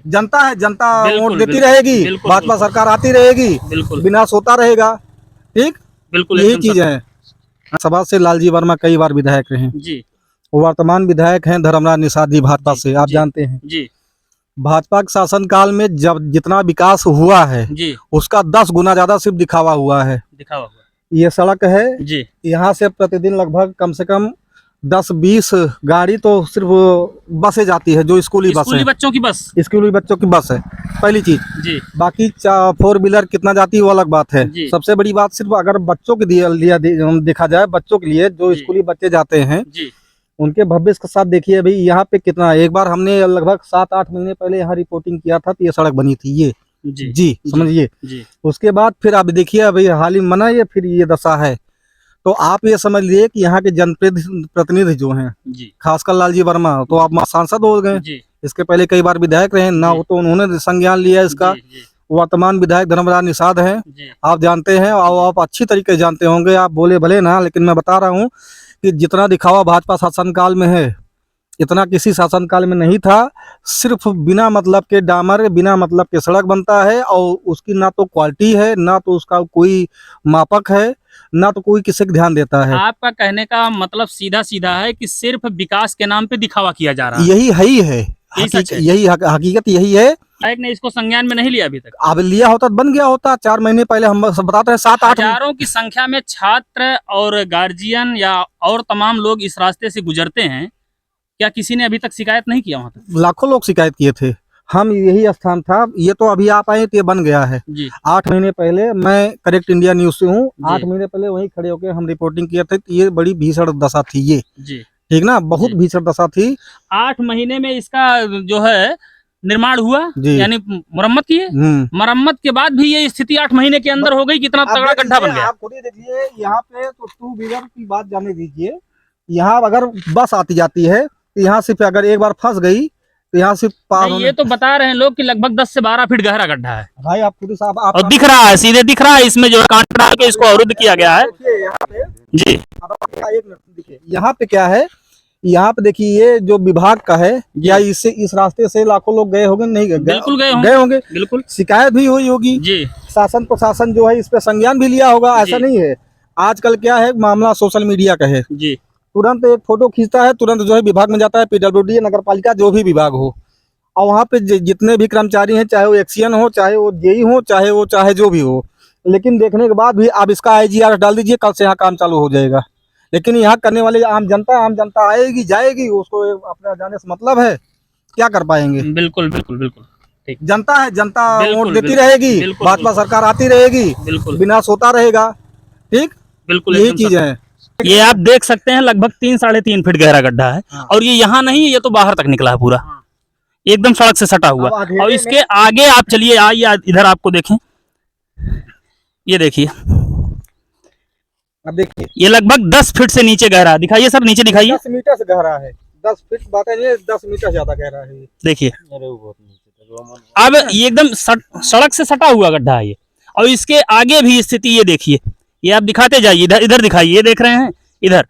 जनता है, जनता बिल्कुल, वोट देती बिल्कुल, रहेगी, बिल्कुल, भाजपा सरकार आती रहेगी, बिल्कुल विनाश होता रहेगा। ठीक, बिल्कुल यही एकदम चीज है। सभा से लालजी वर्मा कई बार विधायक रहे हैं, जी वो वर्तमान विधायक हैं धर्मराज निषाद जी भाजपा जी, से, आप जी, जानते हैं। जी भाजपा के शासनकाल में जब जितना विकास हुआ है जी उसका 10 गुना ज्यादा सिर्फ दिखावा हुआ है। दिखावा हुआ ये सड़क है, जी यहाँ से प्रतिदिन लगभग कम से कम 10-20 गाड़ी तो सिर्फ बसें जाती है, जो स्कूली बस स्कूली है, बच्चों की बस स्कूली बच्चों की बस है, पहली चीज। जी बाकी 4 व्हीलर कितना जाती है वो अलग बात है। जी सबसे बड़ी बात सिर्फ अगर बच्चों के लिए देखा जाए, बच्चों के लिए जो जी स्कूली बच्चे जाते हैं जी उनके भविष्य के साथ देखिए भाई यहाँ पे कितना। एक बार हमने लगभग 7-8 महीने पहले यहाँ रिपोर्टिंग किया था तो ये सड़क बनी थी, ये जी जी समझिए। जी उसके बाद फिर आप देखिए अभी हाल ही मना ये फिर ये दशा है। तो आप ये समझ लिए कि यहाँ के जनप्रतिनिधि जो हैं, जी खासकर लालजी वर्मा, तो आप सांसद हो गए। जी इसके पहले कई बार विधायक रहे ना, जी तो उन्होंने संज्ञान लिया इसका। जी जी वर्तमान विधायक धर्मराज निषाद हैं, जी आप जानते हैं और आप अच्छी तरीके से जानते होंगे, आप बोले भले ना, लेकिन मैं बता रहा हूँ कि जितना दिखावा भाजपा शासनकाल में है इतना किसी शासनकाल में नहीं था। सिर्फ बिना मतलब के डामर, बिना मतलब के सड़क बनता है और उसकी ना तो क्वालिटी है, ना तो उसका कोई मापक है, ना तो कोई किसी को ध्यान देता है। आपका कहने का मतलब सीधा सीधा है कि सिर्फ विकास के नाम पे दिखावा किया जा रहा है। यही है ही है, यही सच है। यही हकीकत यही है। विधायक ने इसको संज्ञान में नहीं लिया अभी तक। अब लिया होता तो बन गया होता। 4 महीने पहले हम सब बताते हैं, 7-8 हजारों की संख्या में छात्र और गार्जियन या और तमाम लोग इस रास्ते से गुजरते हैं, क्या किसी ने अभी तक शिकायत नहीं किया वहां तक? लाखों लोग शिकायत किए थे। हम यही स्थान था, ये तो अभी आप आए तो ये बन गया है। जी 8 महीने पहले, मैं करेक्ट इंडिया न्यूज से हूँ, जी। 8 महीने पहले वहीं खड़े होकर हम रिपोर्टिंग किए थे। तो ये बड़ी भीषण दशा थी ये, जी ठीक ना, बहुत जी। भीषण दशा थी। 8 महीने में इसका जो है निर्माण हुआ, जी। यानी मरम्मत किए। मरम्मत के बाद भी ये स्थिति 8 महीने के अंदर हो गई, कितना तगड़ा गड्ढा बन गया। आप खुद ही देखिए, यहाँ पे तो 2 व्हीलर की बात जाने दीजिए, यहाँ अगर बस आती जाती है तो यहाँ सिर्फ अगर एक बार फंस गई तो यहाँ से पार नहीं, ये तो बता रहे हैं लोग कि लगभग 10 से 12 फीट गहरा गड्ढा है भाई। आप खुद साहब आप और दिख रहा है, सीधे दिख रहा है, इसमें जो कांटा डाल के इसको अवरुद्ध किया गया है। देखिए यहाँ पे, जी अब आप एक मिनट देखिए यहाँ पे क्या है। यहाँ पे देखिए ये जो विभाग का है, या इससे इस रास्ते से लाखों लोग गए होंगे, नहीं बिल्कुल गए होंगे, बिल्कुल। शिकायत भी हुई होगी जी शासन प्रशासन जो है इस पे संज्ञान भी लिया होगा। ऐसा नहीं है। आजकल क्या है, मामला सोशल मीडिया का है, जी तुरंत एक फोटो खींचता है, तुरंत जो है विभाग में जाता है, PWD नगर पालिका जो भी विभाग हो, और वहाँ पे जितने भी कर्मचारी हैं, चाहे वो एक्सीएन हो, चाहे वो जेई हो, चाहे जो भी हो, लेकिन देखने के बाद भी आप इसका IGR डाल दीजिए, कल से यहाँ काम चालू हो जाएगा। लेकिन यहाँ करने वाले आम जनता आएगी जाएगी, उसको अपना जाने से मतलब है, क्या कर पाएंगे। बिल्कुल बिल्कुल बिल्कुल ठीक। जनता है, जनता बिल्कुल, वोट देती बिल्कुल, रहेगी, बिल्कुल, भाजपा बिल्कुल। सरकार आती रहेगी, बिल्कुल विनाश होता रहेगा। ठीक, बिल्कुल यही एकदम चीज है। ये आप देख सकते हैं, लगभग 3-3.5 फीट गहरा गड्ढा है। हाँ। और ये यहाँ नहीं, ये तो बाहर तक निकला है पूरा, हाँ। एकदम सड़क से सटा हुआ। अब अंधेरे और इसके आगे आप चलिए, आइए इधर आपको देखें, ये देखिए, अब देखिए ये लगभग 10 फीट से नीचे गहरा, दिखाइए सर, नीचे दिखाइए, 10 मीटर से गहरा है। 10 फीट बात है, ये 10 मीटर ज्यादा गहरा है ये। देखिए। अब ये एकदम सड़क से सटा हुआ गड्ढा है ये। और इसके आगे भी स्थिति ये देखिए, ये आप दिखाते जाइए, इधर इधर दिखाइए, ये देख रहे हैं इधर।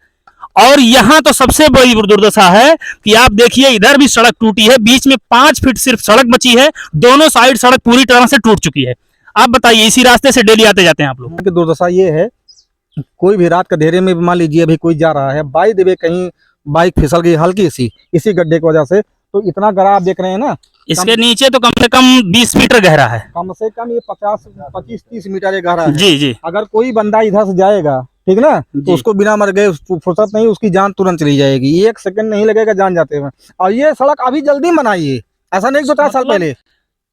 और यहाँ तो सबसे बड़ी दुर्दशा है कि आप देखिए, इधर भी सड़क टूटी है, बीच में 5 फीट सिर्फ सड़क बची है, दोनों साइड सड़क पूरी तरह से टूट चुकी है। आप बताइए, इसी रास्ते से डेली आते जाते हैं आप लोग? की दुर्दशा ये है, कोई भी रात का अंधेरे में मान लीजिए अभी कोई जा रहा है, बाई देवे कहीं बाइक फिसल गई हल्की सी इसी गड्ढे की वजह से, तो इतना गहरा आप देख रहे हैं ना, इसके नीचे तो कम से कम 20 मीटर गहरा है, कम से कम ये 25-30 मीटर ये गहरा है। जी जी। अगर कोई बंदा इधर से जाएगा, ठीक ना, तो उसको बिना मर गए फुर्सत नहीं, उसकी जान तुरंत चली जाएगी, 1 सेकंड नहीं लगेगा जान जाते हुए। और ये सड़क अभी जल्दी बनाई है, ऐसा नहीं 2-4 साल पहले,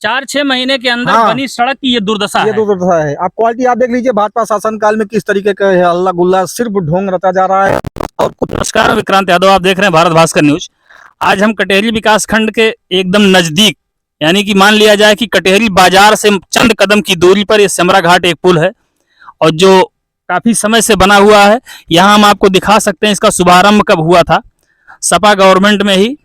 4-6 महीने के अंदर हाँ। बनी सड़क की ये दुर्दशा ये है। दुर्दशा है। आप क्वालिटी आप देख लीजिए, भाजपा शासनकाल में किस तरीके का है, अल्लाह गुल्ला सिर्फ ढोंग रचा जा रहा है। और नमस्कार, विक्रांत यादव, आप देख रहे हैं भारत भास्कर न्यूज। आज हम कटेहरी विकास खंड के एकदम नजदीक, यानी कि मान लिया जाए कि कटेहरी बाजार से चंद कदम की दूरी पर ये सेमरा घाट एक पुल है, और जो काफी समय से बना हुआ है। यहाँ हम आपको दिखा सकते हैं इसका शुभारंभ कब हुआ था, सपा गवर्नमेंट में ही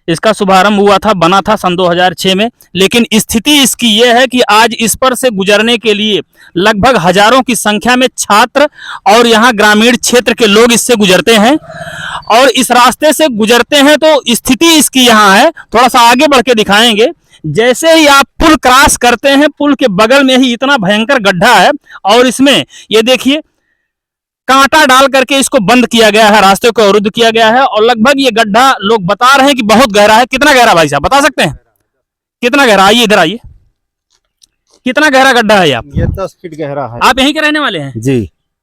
इसका शुभारंभ हुआ था, बना था सन 2006 में। लेकिन स्थिति इसकी यह है कि आज इस पर से गुजरने के लिए लगभग हजारों की संख्या में छात्र और यहाँ ग्रामीण क्षेत्र के लोग इससे गुजरते हैं। और इस रास्ते से गुजरते हैं तो स्थिति इसकी यहाँ है, थोड़ा सा आगे बढ़ के दिखाएंगे। जैसे ही आप पुल क्रॉस करते हैं, पुल के बगल में ही इतना भयंकर गड्ढा है और इसमें ये देखिए कांटा डाल करके इसको बंद किया गया है, रास्ते को अवरुद्ध किया गया है। और लगभग ये गड्ढा लोग बता रहे हैं कि बहुत गहरा है। कितना गहरा भाई साहब बता सकते हैं? कितना गहरा? आइए इधर आइए, कितना गहरा गड्ढा है? आप ये 10 फीट गहरा है। आप यहीं के रहने वाले हैं? जी,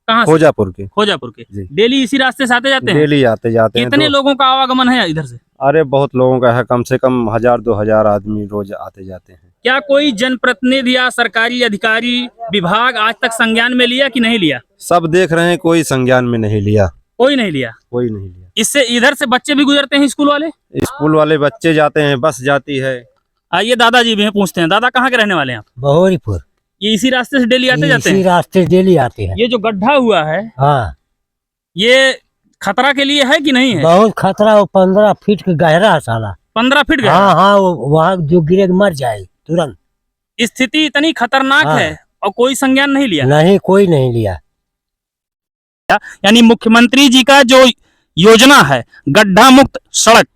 कहाँ से? खोजापुर के। खोजापुर के। जी। डेली इसी रास्ते से आते जाते हैं? डेली आते जाते हैं। कितने लोगों का आवागमन है इधर से? अरे बहुत लोगों का है, कम से कम 1000-2000 आदमी रोज आते जाते हैं। क्या कोई जनप्रतिनिधि या सरकारी अधिकारी विभाग आज तक संज्ञान में लिया कि नहीं लिया? सब देख रहे हैं, कोई संज्ञान में नहीं लिया। कोई नहीं लिया। कोई नहीं लिया। इससे इधर से बच्चे भी गुजरते हैं स्कूल वाले? स्कूल वाले बच्चे जाते हैं, बस जाती है। आइए दादाजी भी हैं, पूछते हैं। दादा कहाँ के रहने वाले हैं आप? बहोरीपुर। ये इसी रास्ते से डेली आते जाते इसी हैं? रास्ते डेली आते हैं। ये जो गड्ढा हुआ है, हाँ, ये खतरा के लिए है कि नहीं है? बहुत खतरा। वो 15 फीट का गहरा है साला। 15 फीट गहरा? हाँ हाँ, वहाँ जो गिरे मर जाए तुरंत। स्थिति इतनी खतरनाक हाँ। है और कोई संज्ञान नहीं लिया। नहीं, कोई नहीं लिया। यानी मुख्यमंत्री जी का जो योजना है गड्ढा मुक्त सड़क,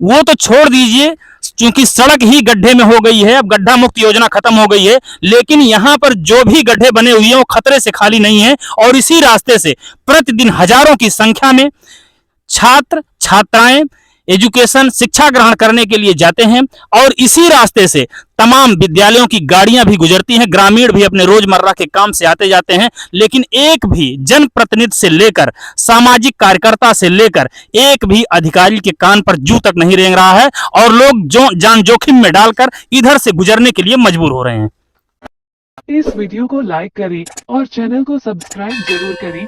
वो तो छोड़ दीजिए, क्योंकि सड़क ही गड्ढे में हो गई है। अब गड्ढा मुक्त योजना खत्म हो गई है, लेकिन यहाँ पर जो भी गड्ढे बने हुए हैं वो खतरे से खाली नहीं है। और इसी रास्ते से प्रतिदिन हजारों की संख्या में छात्र छात्राएं एजुकेशन शिक्षा ग्रहण करने के लिए जाते हैं। और इसी रास्ते से तमाम विद्यालयों की गाड़ियां भी गुजरती हैं, ग्रामीण भी अपने रोजमर्रा के काम से आते जाते हैं। लेकिन एक भी जनप्रतिनिधि से लेकर सामाजिक कार्यकर्ता से लेकर एक भी अधिकारी के कान पर जू तक नहीं रेंग रहा है और लोग जो जान जोखिम में डालकर इधर से गुजरने के लिए मजबूर हो रहे हैं। इस वीडियो को लाइक करें और चैनल को सब्सक्राइब जरूर करें